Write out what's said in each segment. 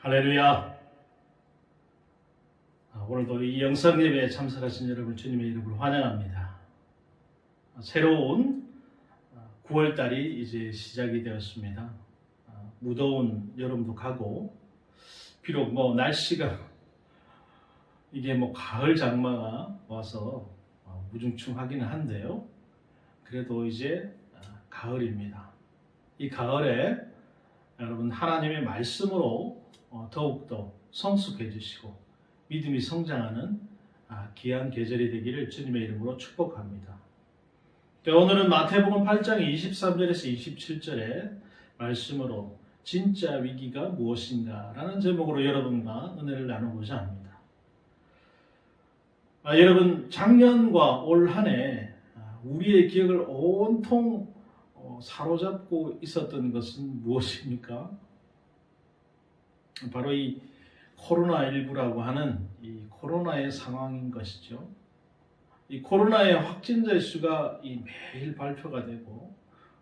할렐루야. 오늘도 이 영상 예배에 참석하신 여러분 주님의 이름으로 환영합니다. 새로운 9월달이 이제 시작이 되었습니다. 무더운 여름도 가고, 비록 날씨가 이게 가을 장마가 와서 무중충하기는 한데요. 그래도 이제 가을입니다. 이 가을에 여러분 하나님의 말씀으로 더욱더 성숙해지시고 믿음이 성장하는 귀한 계절이 되기를 주님의 이름으로 축복합니다. 오늘은 마태복음 8장 23절에서 27절의 말씀으로 진짜 위기가 무엇인가 라는 제목으로 여러분과 은혜를 나누고자 합니다. 여러분, 작년과 올 한 해 우리의 기억을 온통 사로잡고 있었던 것은 무엇입니까? 바로 이 코로나19라고 하는 이 코로나의 상황인 것이죠. 이 코로나의 확진자의 수가 매일 발표가 되고,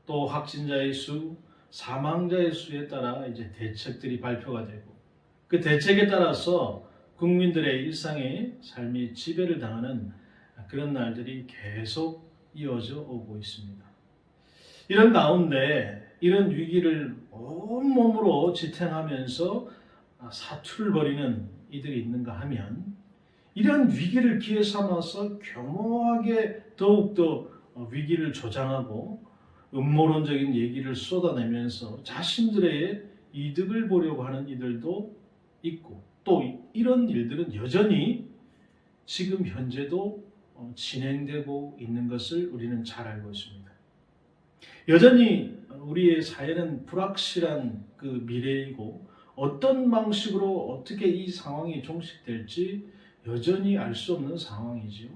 또 확진자의 수, 사망자의 수에 따라 이제 대책들이 발표가 되고, 그 대책에 따라서 국민들의 일상의 삶이 지배를 당하는 그런 날들이 계속 이어져 오고 있습니다. 이런 가운데 이런 위기를 온몸으로 지탱하면서 사투를 벌이는 이들이 있는가 하면, 이런 위기를 기회 삼아서 교묘하게 더욱더 위기를 조장하고 음모론적인 얘기를 쏟아내면서 자신들의 이득을 보려고 하는 이들도 있고, 또 이런 일들은 여전히 지금 현재도 진행되고 있는 것을 우리는 잘 알고 있습니다. 여전히 우리의 사회는 불확실한 그 미래이고, 어떤 방식으로 어떻게 이 상황이 종식될지 여전히 알 수 없는 상황이지요.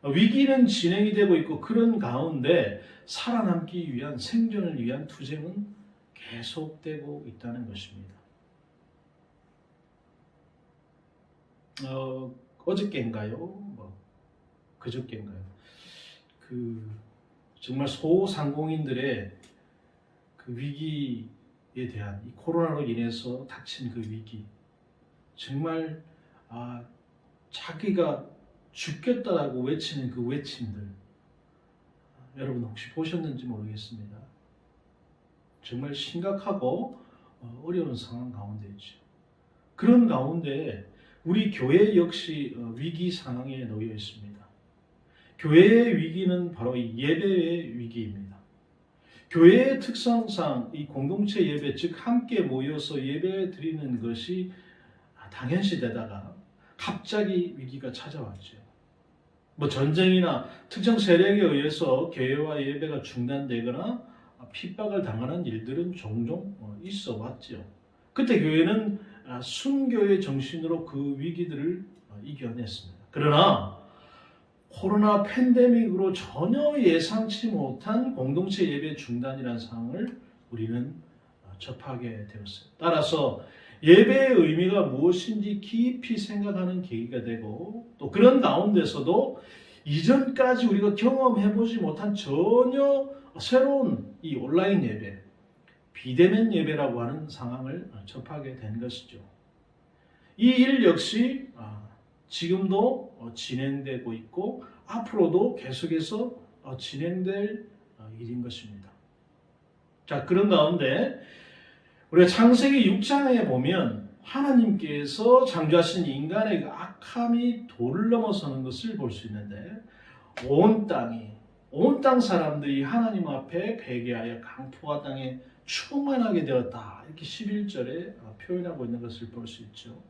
위기는 진행이 되고 있고, 그런 가운데 살아남기 위한, 생존을 위한 투쟁은 계속되고 있다는 것입니다. 어저께인가요? 그저께인가요? 정말 소상공인들의 그 위기에 대한, 이 코로나로 인해서 닥친 그 위기, 정말 자기가 죽겠다라고 외치는 그 외침들, 여러분 혹시 보셨는지 모르겠습니다. 정말 심각하고 어려운 상황 가운데 있죠. 그런 가운데 우리 교회 역시 위기 상황에 놓여 있습니다. 교회의 위기는 바로 이 예배의 위기입니다. 교회의 특성상 이 공동체 예배, 즉 함께 모여서 예배 드리는 것이 당연시되다가 갑자기 위기가 찾아왔죠. 전쟁이나 특정 세력에 의해서 교회와 예배가 중단되거나 핍박을 당하는 일들은 종종 있어 왔죠. 그때 교회는 순교의 정신으로 그 위기들을 이겨냈습니다. 그러나 코로나 팬데믹으로 전혀 예상치 못한 공동체 예배 중단이라는 상황을 우리는 접하게 되었어요. 따라서 예배의 의미가 무엇인지 깊이 생각하는 계기가 되고, 또 그런 가운데서도 이전까지 우리가 경험해보지 못한 전혀 새로운 이 온라인 예배, 비대면 예배라고 하는 상황을 접하게 된 것이죠. 이 일 역시 지금도 진행되고 있고, 앞으로도 계속해서 진행될 일인 것입니다. 자, 그런 가운데 우리가 창세기 6장에 보면 하나님께서 창조하신 인간의 악함이 도를 넘어서는 것을 볼 수 있는데, 온 땅 사람들이 하나님 앞에 회개하여 강포가 땅에 충만하게 되었다, 이렇게 11절에 표현하고 있는 것을 볼 수 있죠.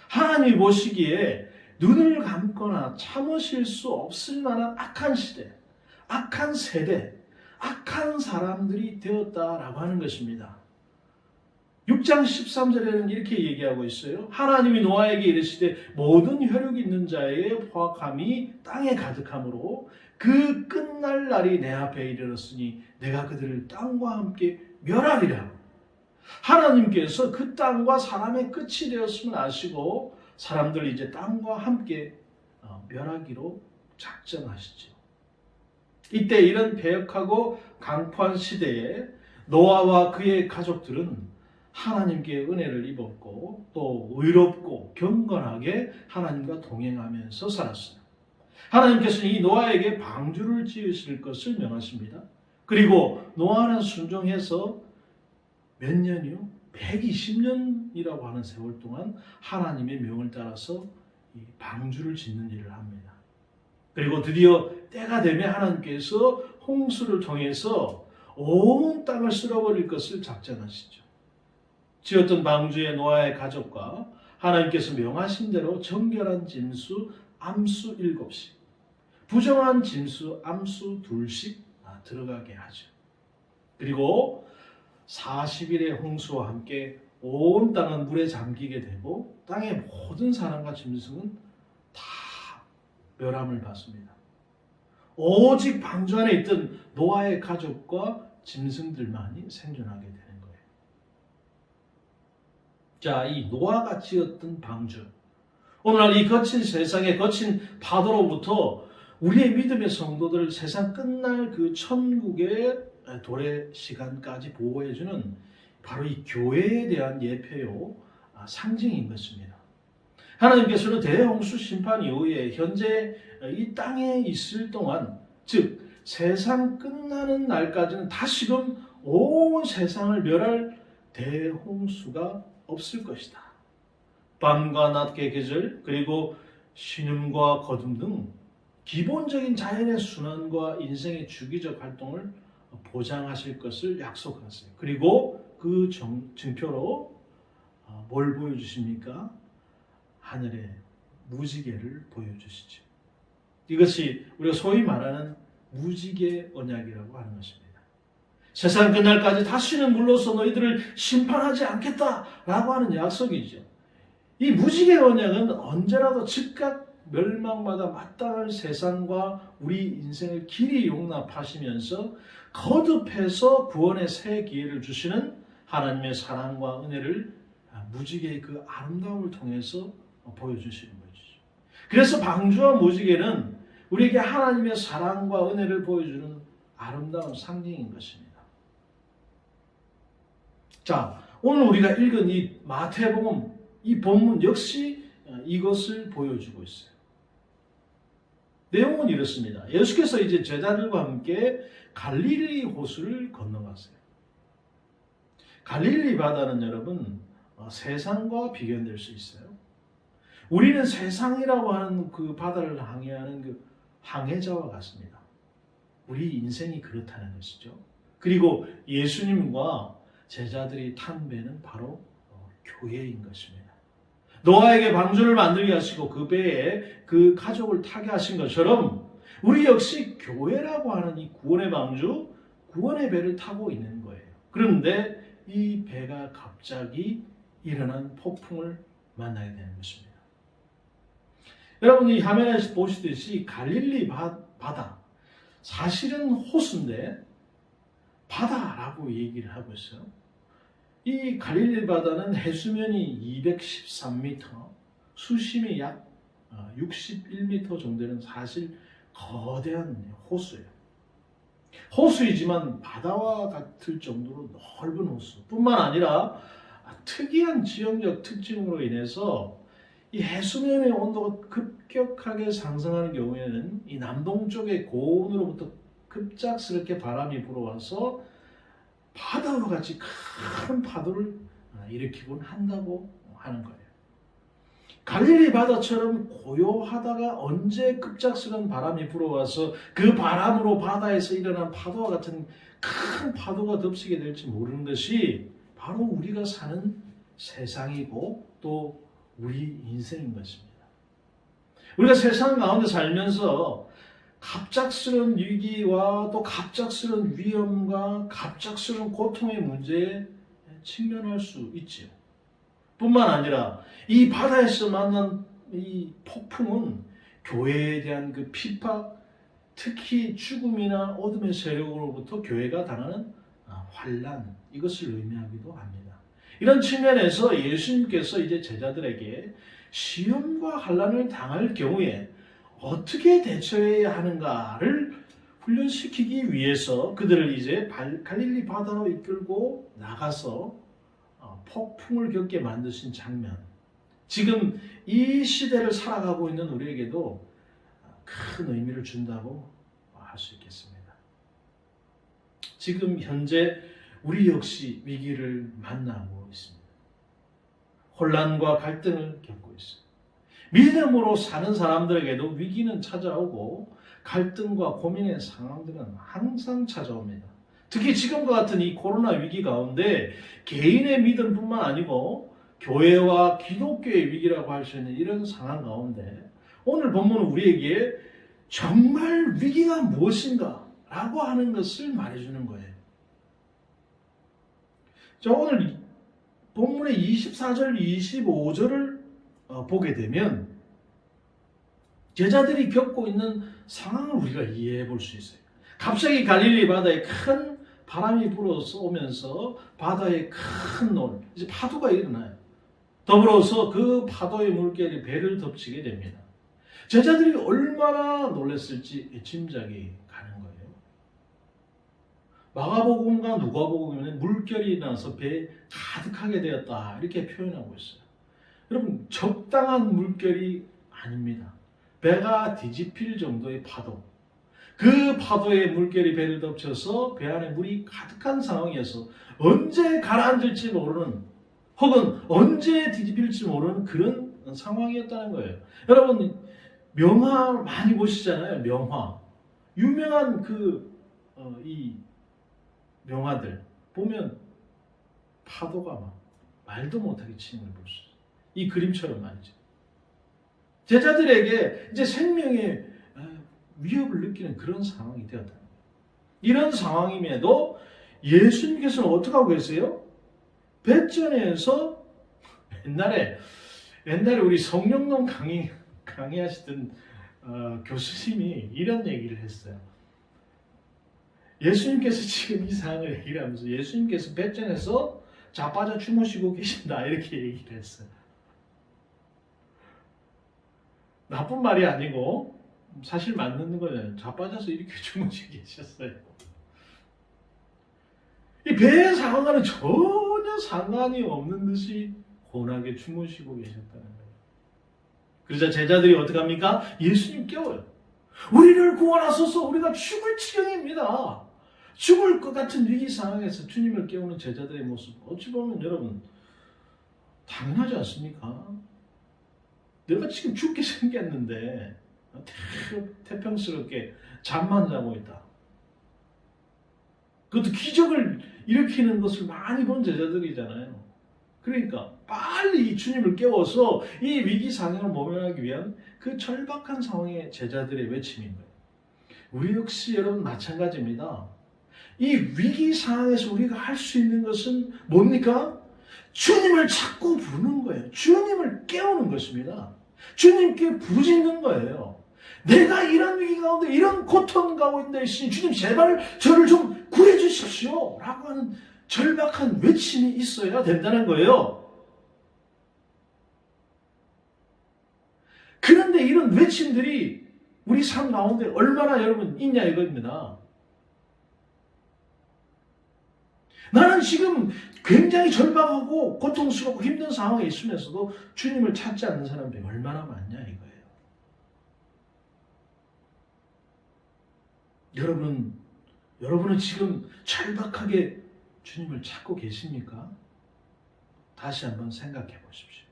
하나님이 보시기에 눈을 감거나 참으실 수 없을 만한 악한 시대, 악한 세대, 악한 사람들이 되었다라고 하는 것입니다. 6장 13절에는 이렇게 얘기하고 있어요. 하나님이 노아에게 이르시되 모든 혈육 있는 자의 포악함이 땅에 가득하므로 그 끝날 날이 내 앞에 이르렀으니 내가 그들을 땅과 함께 멸하리라. 하나님께서 그 땅과 사람의 끝이 되었음을 아시고 사람들을 이제 땅과 함께 멸하기로 작정하시죠. 이때 이런 배역하고 강포한 시대에 노아와 그의 가족들은 하나님께 은혜를 입었고 또 의롭고 경건하게 하나님과 동행하면서 살았어요. 하나님께서는 이 노아에게 방주를 지으실 것을 명하십니다. 그리고 노아는 순종해서 몇 년이요? 120년이라고 하는 세월 동안 하나님의 명을 따라서 이 방주를 짓는 일을 합니다. 그리고 드디어 때가 되면 하나님께서 홍수를 통해서 온 땅을 쓸어버릴 것을 작정하시죠. 지었던 방주의 노아의 가족과 하나님께서 명하신 대로 정결한 짐수 암수 7씩, 부정한 짐수 암수 2씩 들어가게 하죠. 그리고 40일의 홍수와 함께 온 땅은 물에 잠기게 되고 땅의 모든 사람과 짐승은 다 멸함을 받습니다. 오직 방주 안에 있던 노아의 가족과 짐승들만이 생존하게 되는 거예요. 자, 이 노아가 지었던 방주, 오늘날 이 거친 세상의 거친 파도로부터 우리의 믿음의 성도들을 세상 끝날 그 천국의 도래 시간까지 보호해주는 바로 이 교회에 대한 예표요 상징인 것입니다. 하나님께서는 대홍수 심판 이후에 현재 이 땅에 있을 동안, 즉 세상 끝나는 날까지는 다시금 온 세상을 멸할 대홍수가 없을 것이다. 밤과 낮의 계절, 그리고 신음과 거둠 등 기본적인 자연의 순환과 인생의 주기적 활동을 보장하실 것을 약속하세요. 그리고 그 증표로 뭘 보여주십니까? 하늘의 무지개를 보여주시죠. 이것이 우리가 소위 말하는 무지개 언약이라고 하는 것입니다. 세상 끝날까지 다시는 물로서 너희들을 심판하지 않겠다라고 하는 약속이죠. 이 무지개 언약은 언제라도 즉각 멸망마다 마땅할 세상과 우리 인생을 길이 용납하시면서 거듭해서 구원의 새 기회를 주시는 하나님의 사랑과 은혜를 무지개의 그 아름다움을 통해서 보여주시는 것이죠. 그래서 방주와 무지개는 우리에게 하나님의 사랑과 은혜를 보여주는 아름다운 상징인 것입니다. 자, 오늘 우리가 읽은 이 마태복음 이 본문 역시 이것을 보여주고 있어요. 내용은 이렇습니다. 예수께서 이제 제자들과 함께 갈릴리 호수를 건너가세요. 갈릴리 바다는 여러분 세상과 비교될 수 있어요. 우리는 세상이라고 하는 그 바다를 항해하는 그 항해자와 같습니다. 우리 인생이 그렇다는 것이죠. 그리고 예수님과 제자들이 탄 배는 바로 교회인 것입니다. 노아에게 방주를 만들게 하시고 그 배에 그 가족을 타게 하신 것처럼 우리 역시 교회라고 하는 이 구원의 방주, 구원의 배를 타고 있는 거예요. 그런데 이 배가 갑자기 일어난 폭풍을 만나게 되는 것입니다. 여러분 이 화면에서 보시듯이 갈릴리 바다, 사실은 호수인데 바다라고 얘기를 하고 있어요. 이 갈릴리 바다는 해수면이 213m, 수심이 약 61m 정도 되는 사실 거대한 호수예요. 호수이지만 바다와 같을 정도로 넓은 호수 뿐만 아니라 특이한 지형적 특징으로 인해서 이 해수면의 온도가 급격하게 상승하는 경우에는 이 남동쪽의 고온으로부터 급작스럽게 바람이 불어와서 바다와 같이 큰 파도를 일으키곤 한다고 하는 거예요. 갈릴리 바다처럼 고요하다가 언제 급작스러운 바람이 불어와서 그 바람으로 바다에서 일어난 파도와 같은 큰 파도가 덮치게 될지 모르는 것이 바로 우리가 사는 세상이고 또 우리 인생인 것입니다. 우리가 세상 가운데 살면서 갑작스러운 위기와 또 갑작스러운 위험과 갑작스러운 고통의 문제에 직면할 수 있지요. 뿐만 아니라 이 바다에서 만난 이 폭풍은 교회에 대한 그 핍박, 특히 죽음이나 어둠의 세력으로부터 교회가 당하는 환난, 이것을 의미하기도 합니다. 이런 측면에서 예수님께서 이제 제자들에게 시험과 환난을 당할 경우에 어떻게 대처해야 하는가를 훈련시키기 위해서 그들을 이제 갈릴리 바다로 이끌고 나가서 폭풍을 겪게 만드신 장면, 지금 이 시대를 살아가고 있는 우리에게도 큰 의미를 준다고 할 수 있겠습니다. 지금 현재 우리 역시 위기를 만나고 있습니다. 혼란과 갈등을 겪고 있어요. 믿음으로 사는 사람들에게도 위기는 찾아오고 갈등과 고민의 상황들은 항상 찾아옵니다. 특히 지금과 같은 이 코로나 위기 가운데 개인의 믿음뿐만 아니고 교회와 기독교의 위기라고 할 수 있는 이런 상황 가운데 오늘 본문은 우리에게 정말 위기가 무엇인가 라고 하는 것을 말해주는 거예요. 자, 오늘 본문의 24절, 25절을 보게 되면 제자들이 겪고 있는 상황을 우리가 이해해 볼 수 있어요. 갑자기 갈릴리 바다에 큰 바람이 불어서 오면서 바다에 큰 놀, 이제 파도가 일어나요. 더불어서 그 파도의 물결이 배를 덮치게 됩니다. 제자들이 얼마나 놀랐을지 짐작이 가는 거예요. 마가복음과 누가복음에는 물결이 일어나서 배에 가득하게 되었다 이렇게 표현하고 있어요. 여러분, 적당한 물결이 아닙니다. 배가 뒤집힐 정도의 파도, 그 파도에 물결이 배를 덮쳐서 배 안에 물이 가득한 상황에서 언제 가라앉을지 모르는, 혹은 언제 뒤집힐지 모르는 그런 상황이었다는 거예요. 여러분, 명화 많이 보시잖아요. 명화, 유명한 이 명화들 보면 파도가 막 말도 못하게 치는 걸 볼 수 있어요. 이 그림처럼 말이죠. 제자들에게 이제 생명의 위협을 느끼는 그런 상황이 되었다. 이런 상황임에도 예수님께서는 어떻게 하고 계세요? 배전에서 옛날에 우리 성령론 강의하시던 교수님이 이런 얘기를 했어요. 예수님께서 지금 이 상황을 얘기를 하면서 예수님께서 배전에서 자빠져 주무시고 계신다 이렇게 얘기를 했어요. 나쁜 말이 아니고 사실 맞는 거예요. 자빠져서 이렇게 주무시고 계셨어요. 이 배의 상황과는 전혀 상관이 없는 듯이 고운하게 주무시고 계셨다는 거예요. 그러자 제자들이 어떻게 합니까? 예수님 깨워요. 우리를 구원하소서, 우리가 죽을 지경입니다. 죽을 것 같은 위기 상황에서 주님을 깨우는 제자들의 모습, 어찌 보면 여러분 당연하지 않습니까? 내가 지금 죽게 생겼는데 태평스럽게 잠만 자고 있다. 그것도 기적을 일으키는 것을 많이 본 제자들이잖아요. 그러니까 빨리 이 주님을 깨워서 이 위기 상황을 모면하기 위한 그 절박한 상황의 제자들의 외침인 거예요. 우리 역시 여러분 마찬가지입니다. 이 위기 상황에서 우리가 할 수 있는 것은 뭡니까? 주님을 자꾸 부르는 거예요. 주님을 깨우는 것입니다. 주님께 부르짖는 거예요. 내가 이런 위기 가운데 이런 고통 가운데 있으니 주님 제발 저를 좀 구해 주십시오 라고 하는 절박한 외침이 있어야 된다는 거예요. 그런데 이런 외침들이 우리 삶 가운데 얼마나 여러분 있냐 이겁니다. 나는 지금 굉장히 절박하고 고통스럽고 힘든 상황에 있으면서도 주님을 찾지 않는 사람들이 얼마나 많냐 이거예요. 여러분은 지금 절박하게 주님을 찾고 계십니까? 다시 한번 생각해 보십시오.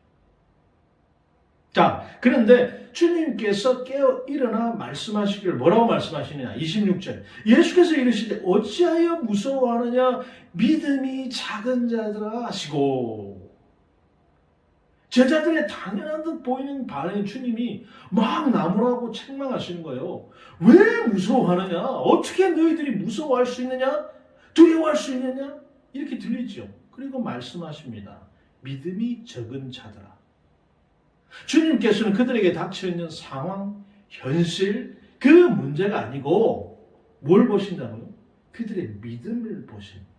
자, 그런데 주님께서 깨어 일어나 말씀하시기를 뭐라고 말씀하시느냐? 26절. 예수께서 이르시되 어찌하여 무서워하느냐? 믿음이 작은 자들아 하시고. 제자들의 당연한 듯 보이는 반응의 주님이 막 나무라고 책망하시는 거예요. 왜 무서워하느냐? 어떻게 너희들이 무서워할 수 있느냐? 두려워할 수 있느냐? 이렇게 들리죠. 그리고 말씀하십니다. 믿음이 적은 자들아. 주님께서는 그들에게 닥쳐있는 상황, 현실, 그 문제가 아니고 뭘 보신다고요? 그들의 믿음을 보십니다.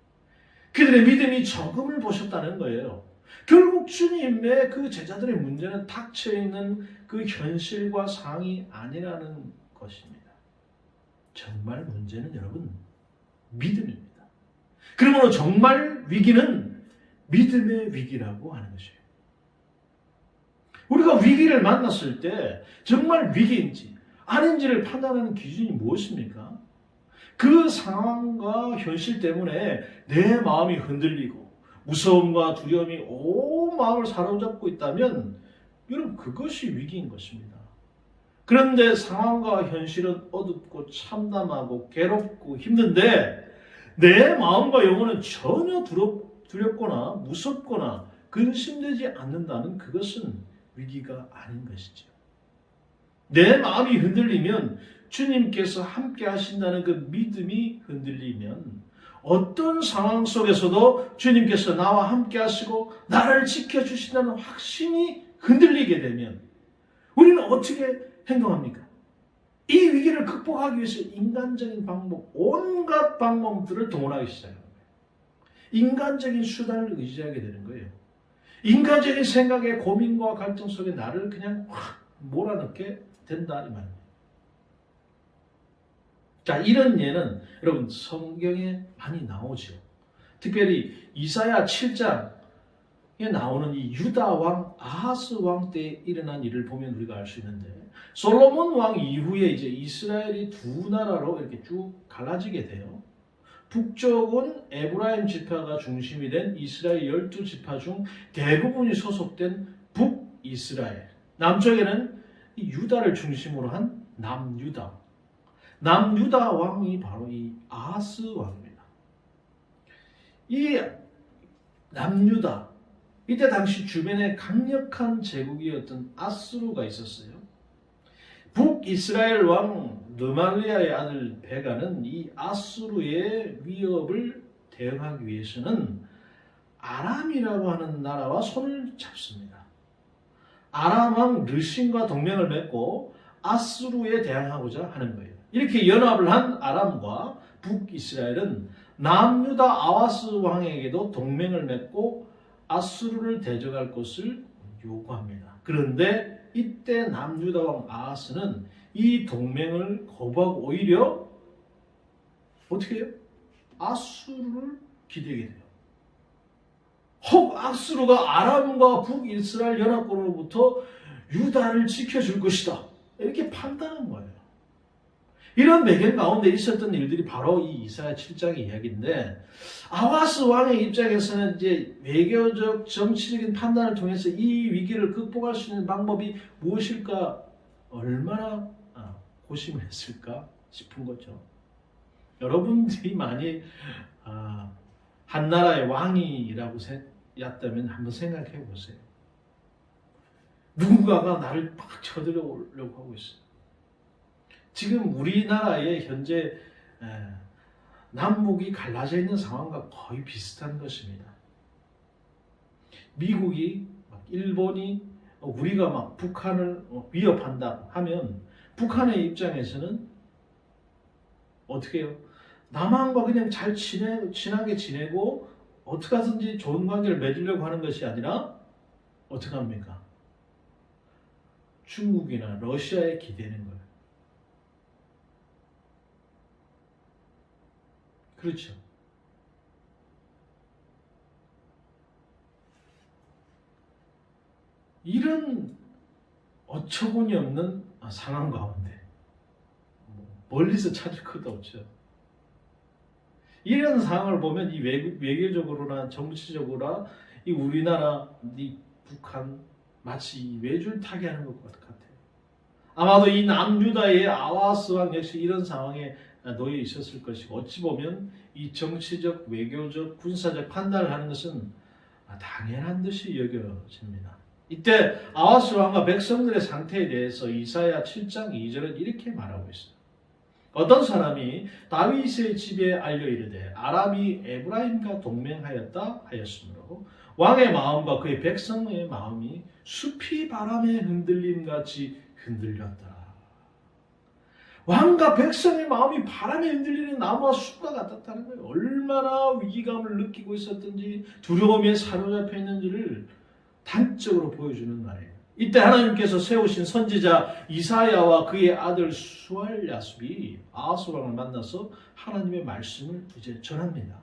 그들의 믿음이 적음을 보셨다는 거예요. 결국 주님의 그 제자들의 문제는 닥쳐있는 그 현실과 상황이 아니라는 것입니다. 정말 문제는 여러분 믿음입니다. 그러므로 정말 위기는 믿음의 위기라고 하는 것이에요. 우리가 위기를 만났을 때 정말 위기인지 아닌지를 판단하는 기준이 무엇입니까? 그 상황과 현실 때문에 내 마음이 흔들리고 무서움과 두려움이 온 마음을 사로잡고 있다면 여러분 그것이 위기인 것입니다. 그런데 상황과 현실은 어둡고 참담하고 괴롭고 힘든데 내 마음과 영혼은 전혀 두렵거나 무섭거나 근심되지 않는다는 그것은 위기가 아닌 것이죠. 내 마음이 흔들리면 주님께서 함께 하신다는 그 믿음이 흔들리면 어떤 상황 속에서도 주님께서 나와 함께 하시고 나를 지켜주신다는 확신이 흔들리게 되면 우리는 어떻게 행동합니까? 이 위기를 극복하기 위해서 인간적인 방법, 온갖 방법들을 동원하기 시작합니다. 인간적인 수단을 의지하게 되는 거예요. 인간적인 생각의 고민과 갈등 속에 나를 그냥 확 몰아넣게 된다 이 말입니다. 자, 이런 예는 여러분 성경에 많이 나오죠. 특별히 이사야 7장에 나오는 이 유다 왕 아하스 왕 때 일어난 일을 보면 우리가 알 수 있는데 솔로몬 왕 이후에 이제 이스라엘이 두 나라로 이렇게 쭉 갈라지게 돼요. 북쪽은 에브라임 지파가 중심이 된 이스라엘 12지파 중 대부분이 소속된 북이스라엘, 남쪽에는 유다를 중심으로 한 남유다. 남유다 왕이 바로 이 아하스 왕입니다. 이 남유다, 이때 당시 주변에 강력한 제국이었던 아수르가 있었어요. 북이스라엘 왕 르말리아의 아들 베가는 이 아수르의 위협을 대응하기 위해서는 아람이라고 하는 나라와 손을 잡습니다. 아람 왕 르신과 동맹을 맺고 아수르에 대항하고자 하는 거예요. 이렇게 연합을 한 아람과 북이스라엘은 남유다 아하스 왕에게도 동맹을 맺고 아수르를 대적할 것을 요구합니다. 그런데 이때 남유다 왕 아하스는 이 동맹을 거부하고 오히려 어떻게 해요? 아수르를 기대게 돼요. 혹 아수르가 아람과 북이스라엘 연합군으로부터 유다를 지켜줄 것이다. 이렇게 판단한 거예요. 이런 배경 가운데 있었던 일들이 바로 이 이사야 7장의 이야기인데 아하스 왕의 입장에서는 이제 외교적 정치적인 판단을 통해서 이 위기를 극복할 수 있는 방법이 무엇일까 얼마나 고심을 했을까 싶은 거죠. 여러분들이 만약 한 나라의 왕이라고 였다면 한번 생각해 보세요. 누군가가 나를 막 쳐들어오려고 하고 있어요. 지금 우리나라의 현재 남북이 갈라져 있는 상황과 거의 비슷한 것입니다. 미국이 일본이 우리가 막 북한을 위협한다 하면 북한의 입장에서는 어떻게 해요? 남한과 그냥 잘 친하게 지내고 어떻게 하든지 좋은 관계를 맺으려고 하는 것이 아니라 어떻게 합니까? 중국이나 러시아에 기대는 거예요. 그렇죠. 이런 어처구니 없는 상황 가운데 멀리서 찾을 것도 없죠. 이런 상황을 보면 이 외교적으로나 정치적으로나 이 우리나라, 이 북한 마치 외줄 타기 하는 것 같아요. 아마도 이 남유다의 아하스 왕 역시 이런 상황에 놓여 있었을 것이고 어찌 보면 이 정치적, 외교적, 군사적 판단을 하는 것은 당연한 듯이 여겨집니다. 이때 아하스 왕과 백성들의 상태에 대해서 이사야 7장 2절은 이렇게 말하고 있어요. 어떤 사람이 다윗의 집에 알려 이르되 아람이 에브라임과 동맹하였다 하였으므로 왕의 마음과 그의 백성의 마음이 숲이 바람에 흔들림같이 흔들렸더라. 왕과 백성의 마음이 바람에 흔들리는 나무와 숲과 같았다는 거예요. 얼마나 위기감을 느끼고 있었든지 두려움에 사로잡혀 있는지를 단적으로 보여주는 말이에요. 이때 하나님께서 세우신 선지자 이사야와 그의 아들 수알야숲이 아하스 왕을 만나서 하나님의 말씀을 이제 전합니다.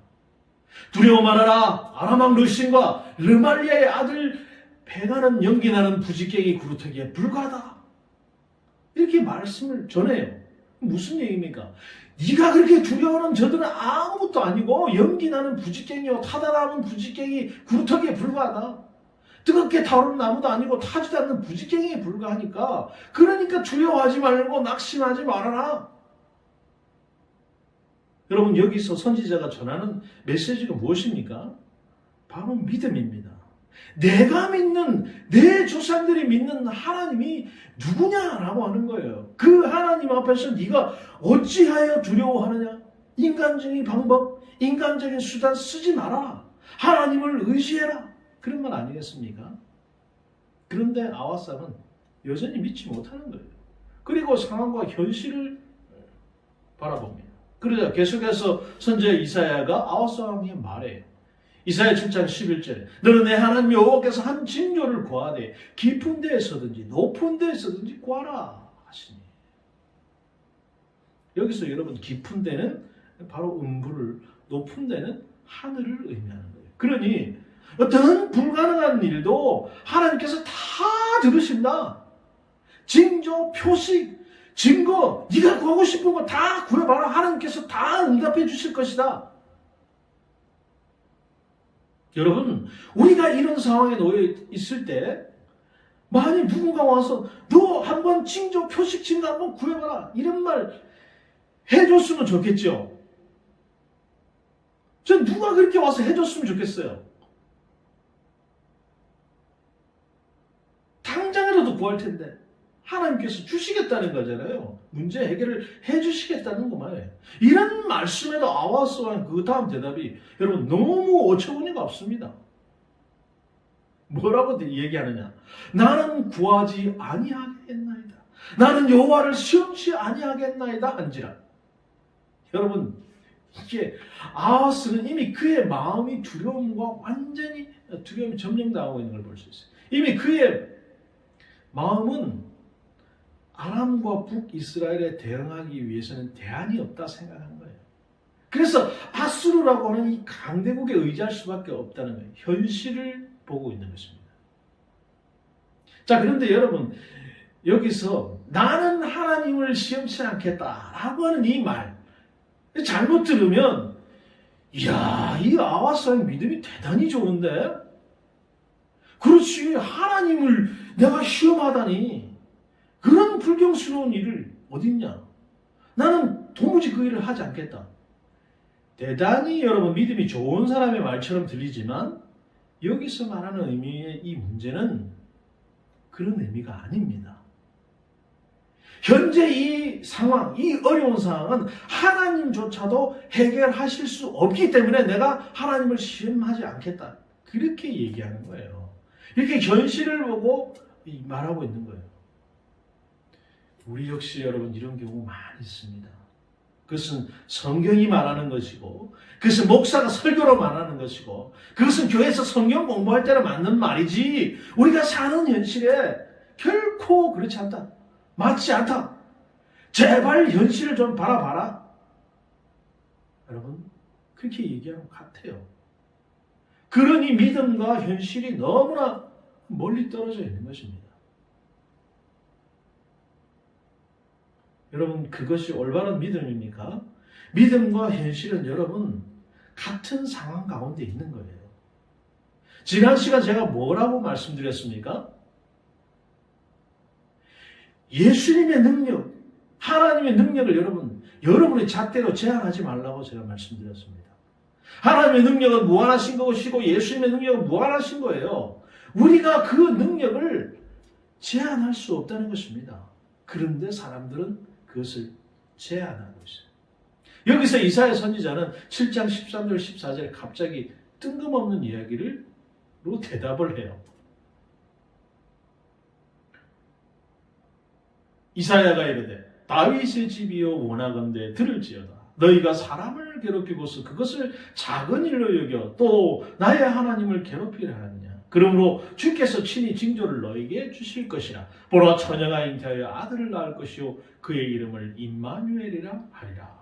두려워 말하라. 아람 왕 르신과 르말리아의 아들 배가는 연기나는 부지깽이 구루터기에 불과하다. 이렇게 말씀을 전해요. 무슨 얘기입니까? 네가 그렇게 두려워하는 저들은 아무것도 아니고 연기나는 부지깽이요 타다나는 부지깽이 구루터기에 불과하다. 뜨겁게 타오르는 나무도 아니고 타지도 않는 부지깽이에 불과하니까 그러니까 두려워하지 말고 낙심하지 말아라. 여러분 여기서 선지자가 전하는 메시지가 무엇입니까? 바로 믿음입니다. 내가 믿는 내 조상들이 믿는 하나님이 누구냐라고 하는 거예요. 그 하나님 앞에서 네가 어찌하여 두려워하느냐? 인간적인 방법, 인간적인 수단 쓰지 마라. 하나님을 의지해라. 그런 말 아니겠습니까? 그런데 아하스는 여전히 믿지 못하는 거예요. 그리고 상황과 현실을 바라봅니다. 그러자 계속해서 선지자 이사야가 아하스 왕에게 말해요. 이사야 7장 11절에 너는 내 하나님 여호와께서 한 징조를 구하되 깊은 데에서든지 높은 데에서든지 구하라 하시니. 여기서 여러분 깊은 데는 바로 음부를, 높은 데는 하늘을 의미하는 거예요. 그러니 어떤 불가능한 일도 하나님께서 다 들으신다. 징조, 표식, 증거, 네가 구하고 싶은 거 다 구해봐라. 하나님께서 다 응답해 주실 것이다. 여러분, 우리가 이런 상황에 놓여 있을 때 만약 누군가 와서 너 한번 징조, 표식, 증거 한번 구해봐라. 이런 말 해줬으면 좋겠죠. 전 누가 그렇게 와서 해줬으면 좋겠어요. 당장이라도 구할 텐데 하나님께서 주시겠다는 거잖아요. 문제 해결을 해주시겠다는 것만이에요. 이런 말씀에도 아하스 왕 그 다음 대답이 여러분 너무 어처구니가 없습니다. 뭐라고 얘기하느냐? 나는 구하지 아니하겠나이다. 나는 여호와를 시험치 아니하겠나이다 한지라. 여러분 이게 아하스는 이미 그의 마음이 두려움과 완전히 두려움이 점령당하고 있는 걸 볼 수 있어요. 이미 그의 마음은 아람과 북이스라엘에 대응하기 위해서는 대안이 없다 생각하는 거예요. 그래서 아수르라고 하는 이 강대국에 의지할 수밖에 없다는 거예요. 현실을 보고 있는 것입니다. 자, 그런데 여러분 여기서 나는 하나님을 시험치 않겠다라고 하는 이 말 잘못 들으면 이야, 이 아하스의 믿음이 대단히 좋은데? 그렇지, 하나님을 내가 시험하다니 그런 불경스러운 일을 어딨냐? 나는 도무지 그 일을 하지 않겠다. 대단히 여러분 믿음이 좋은 사람의 말처럼 들리지만 여기서 말하는 의미의 이 문제는 그런 의미가 아닙니다. 현재 이 상황, 이 어려운 상황은 하나님조차도 해결하실 수 없기 때문에 내가 하나님을 시험하지 않겠다. 그렇게 얘기하는 거예요. 이렇게 현실을 보고 말하고 있는 거예요. 우리 역시 여러분 이런 경우 많이 있습니다. 그것은 성경이 말하는 것이고 그것은 목사가 설교로 말하는 것이고 그것은 교회에서 성경 공부할 때는 맞는 말이지 우리가 사는 현실에 결코 그렇지 않다. 맞지 않다. 제발 현실을 좀 바라봐라. 여러분 그렇게 얘기하는 것 같아요. 그러니 믿음과 현실이 너무나 멀리 떨어져 있는 것입니다. 여러분 그것이 올바른 믿음입니까? 믿음과 현실은 여러분 같은 상황 가운데 있는 거예요. 지난 시간 제가 뭐라고 말씀드렸습니까? 예수님의 능력, 하나님의 능력을 여러분의 잣대로 제한하지 말라고 제가 말씀드렸습니다. 하나님의 능력은 무한하신 것이고 예수님의 능력은 무한하신 거예요. 우리가 그 능력을 제한할 수 없다는 것입니다. 그런데 사람들은 그것을 제한하고 있어요. 여기서 이사야 선지자는 7장 13절 14절에 갑자기 뜬금없는 이야기로 대답을 해요. 이사야가 이르되 다윗의 집이여 원하건대 들을지어다. 너희가 사람을 괴롭히고서 그것을 작은 일로 여겨 또 나의 하나님을 괴롭히려 하느냐. 그러므로 주께서 친히 징조를 너에게 주실 것이라. 보라 처녀가 잉태하여 아들을 낳을 것이요 그의 이름을 임마누엘이라 하리라.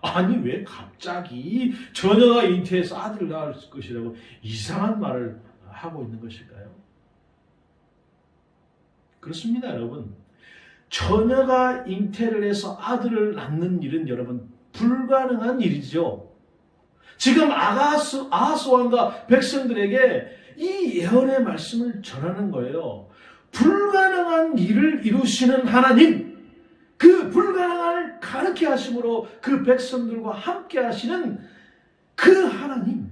아니 왜 갑자기 처녀가 잉태해서 아들을 낳을 것이라고 이상한 말을 하고 있는 것일까요? 그렇습니다, 여러분. 처녀가 잉태를 해서 아들을 낳는 일은 여러분 불가능한 일이죠. 지금 아하스 왕과 백성들에게 이 예언의 말씀을 전하는 거예요. 불가능한 일을 이루시는 하나님, 그 불가능을 가르게 하심으로 그 백성들과 함께 하시는 그 하나님을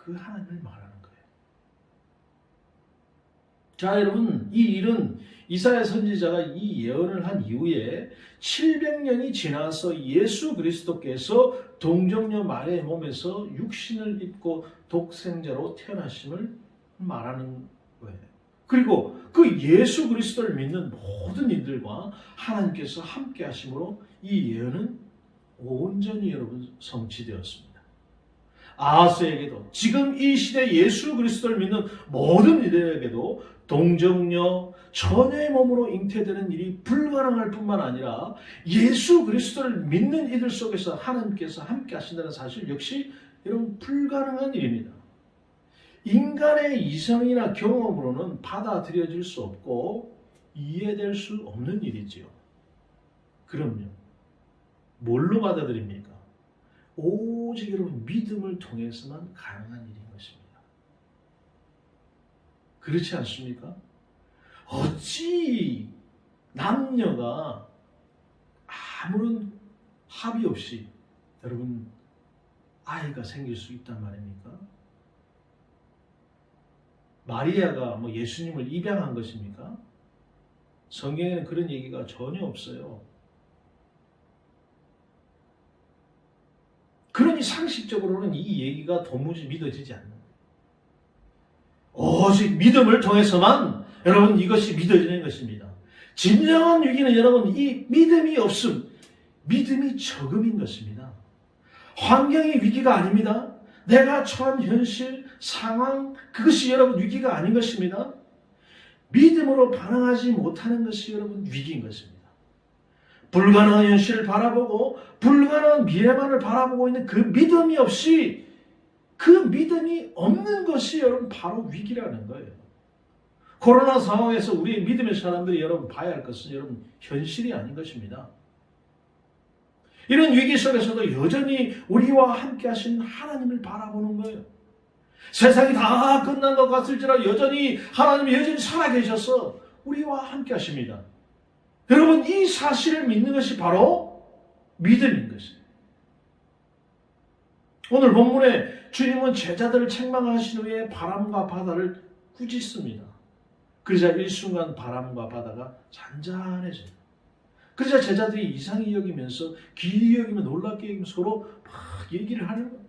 말하는 거예요. 자, 여러분, 이 일은 이사야 선지자가 이 예언을 한 이후에 700년이 지나서 예수 그리스도께서 동정녀 마리아의 몸에서 육신을 입고 독생자로 태어나심을 말하는 거예요. 그리고 그 예수 그리스도를 믿는 모든 이들과 하나님께서 함께 하심으로 이 예언은 온전히 여러분 성취되었습니다. 아하스에게도 지금 이 시대 예수 그리스도를 믿는 모든 이들에게도 동정녀 처녀의 몸으로 잉태되는 일이 불가능할 뿐만 아니라 예수 그리스도를 믿는 이들 속에서 하나님께서 함께 하신다는 사실 역시 여러분 불가능한 일입니다. 인간의 이성이나 경험으로는 받아들여질 수 없고 이해될 수 없는 일이지요. 그럼요. 뭘로 받아들입니까? 오직 여러분 믿음을 통해서만 가능한 일인 것입니다. 그렇지 않습니까? 어찌 남녀가 아무런 합의 없이 여러분 아이가 생길 수 있단 말입니까? 마리아가 예수님을 입양한 것입니까? 성경에는 그런 얘기가 전혀 없어요. 그러니 상식적으로는 이 얘기가 도무지 믿어지지 않는 거예요. 오직 믿음을 통해서만 여러분 이것이 믿어지는 것입니다. 진정한 위기는 여러분 이 믿음이 없음, 믿음이 적음인 것입니다. 환경이 위기가 아닙니다. 내가 처한 현실, 상황, 그것이 여러분 위기가 아닌 것입니다. 믿음으로 반응하지 못하는 것이 여러분 위기인 것입니다. 불가능한 현실을 바라보고 불가능한 미래만을 바라보고 있는 그 믿음이 없이 그 믿음이 없는 것이 여러분 바로 위기라는 거예요. 코로나 상황에서 우리의 믿음의 사람들이 여러분 봐야 할 것은 여러분 현실이 아닌 것입니다. 이런 위기 속에서도 여전히 우리와 함께 하신 하나님을 바라보는 거예요. 세상이 다 끝난 것 같을지라도 여전히 하나님이 여전히 살아계셔서 우리와 함께 하십니다. 여러분 이 사실을 믿는 것이 바로 믿음인 것이에요. 오늘 본문에 주님은 제자들을 책망하신 후에 바람과 바다를 꾸짖습니다. 그러자 일순간 바람과 바다가 잔잔해져요. 그러자 제자들이 이상히 여기면서 기이 여기며 놀랍게 여기며 서로 막 얘기를 하는 거예요.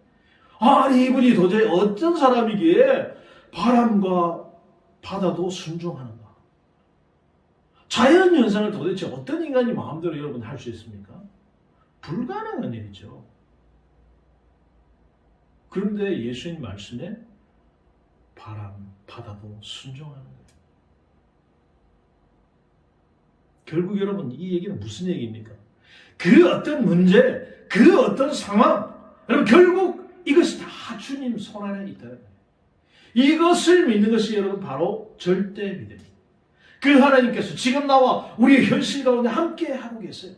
아니 이분이 도저히 어떤 사람이기에 바람과 바다도 순종하는가? 자연 현상을 도대체 어떤 인간이 마음대로 여러분 할 수 있습니까? 불가능한 일이죠. 그런데 예수님 말씀에 바람, 바다도 순종하는 거예요. 결국 여러분 이 얘기는 무슨 얘기입니까? 그 어떤 문제, 그 어떤 상황, 여러분 결국 이것이 다 주님 손 안에 있다는 거예요. 이것을 믿는 것이 여러분 바로 절대 믿음입니다. 그 하나님께서 지금 나와 우리의 현실 가운데 함께 하고 계세요.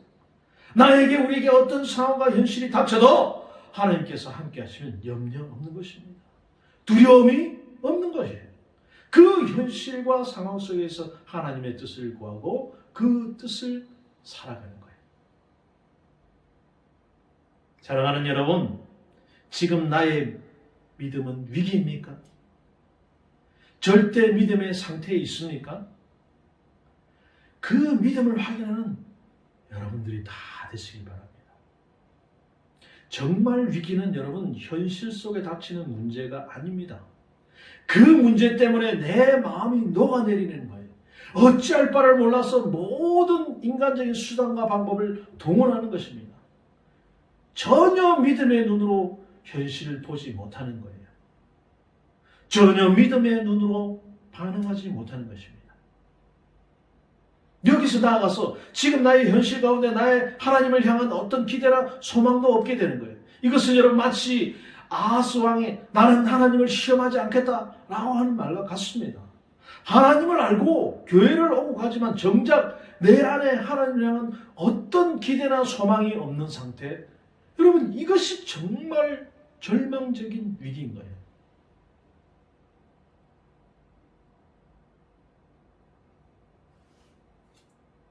나에게 우리에게 어떤 상황과 현실이 닥쳐도 하나님께서 함께 하시면 염려 없는 것입니다. 두려움이 없는 것이에요. 그 현실과 상황 속에서 하나님의 뜻을 구하고 그 뜻을 살아가는 거예요. 사랑하는 여러분, 지금 나의 믿음은 위기입니까? 절대 믿음의 상태에 있습니까? 그 믿음을 확인하는 여러분들이 다 되시길 바랍니다. 정말 위기는 여러분 현실 속에 닥치는 문제가 아닙니다. 그 문제 때문에 내 마음이 녹아내리는 거예요. 어찌할 바를 몰라서 모든 인간적인 수단과 방법을 동원하는 것입니다. 전혀 믿음의 눈으로 현실을 보지 못하는 거예요. 전혀 믿음의 눈으로 반응하지 못하는 것입니다. 여기서 나아가서 지금 나의 현실 가운데 나의 하나님을 향한 어떤 기대나 소망도 없게 되는 거예요. 이것은 여러분 마치 아하스 왕이 나는 하나님을 시험하지 않겠다라고 하는 말과 같습니다. 하나님을 알고 교회를 오고 가지만 정작 내 안에 하나님을 향한 어떤 기대나 소망이 없는 상태, 여러분 이것이 정말 절망적인 위기인 거예요.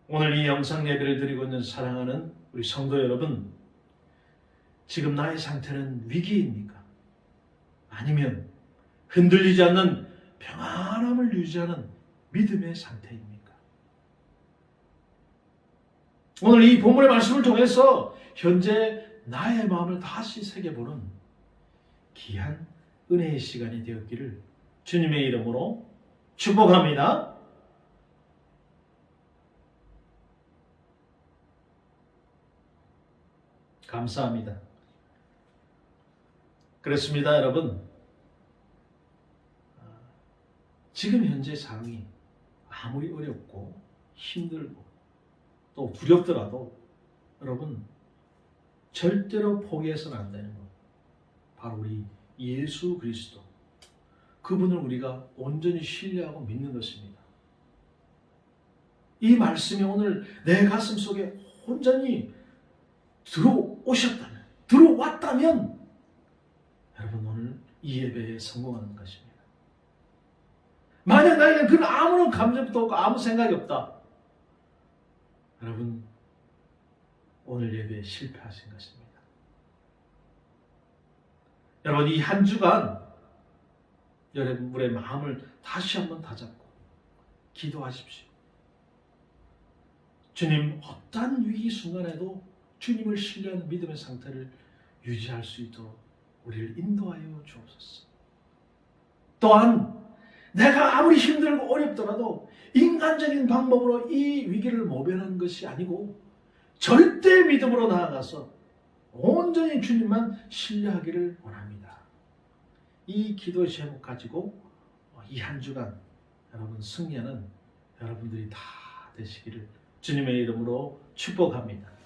오늘 이 영상 예배를 드리고 있는 사랑하는 우리 성도 여러분, 지금 나의 상태는 위기입니까? 아니면 흔들리지 않는 평안함을 유지하는 믿음의 상태입니까? 오늘 이 본문의 말씀을 통해서 현재 나의 마음을 다시 새겨보는 귀한 은혜의 시간이 되었기를 주님의 이름으로 축복합니다. 감사합니다. 그렇습니다, 여러분. 지금 현재 상황이 아무리 어렵고 힘들고 또 두렵더라도 여러분 절대로 포기해서는 안 되는 것. 바로 우리 예수 그리스도. 그분을 우리가 온전히 신뢰하고 믿는 것입니다. 이 말씀이 오늘 내 가슴 속에 온전히 들어왔다면 여러분 오늘 이 예배에 성공하는 것입니다. 만약 나에게 그런 아무런 감정도 없고 아무 생각이 없다. 여러분 오늘 예배에 실패하신 것입니다. 여러분 이 한 주간 여러분의 마음을 다시 한번 다잡고 기도하십시오. 주님 어떠한 위기 순간에도 주님을 신뢰하는 믿음의 상태를 유지할 수 있도록 우리를 인도하여 주옵소서. 또한 내가 아무리 힘들고 어렵더라도 인간적인 방법으로 이 위기를 모면하는 것이 아니고 절대 믿음으로 나아가서 온전히 주님만 신뢰하기를 원합니다. 이 기도 제목 가지고 이 한 주간 여러분 승리하는 여러분들이 다 되시기를 주님의 이름으로 축복합니다.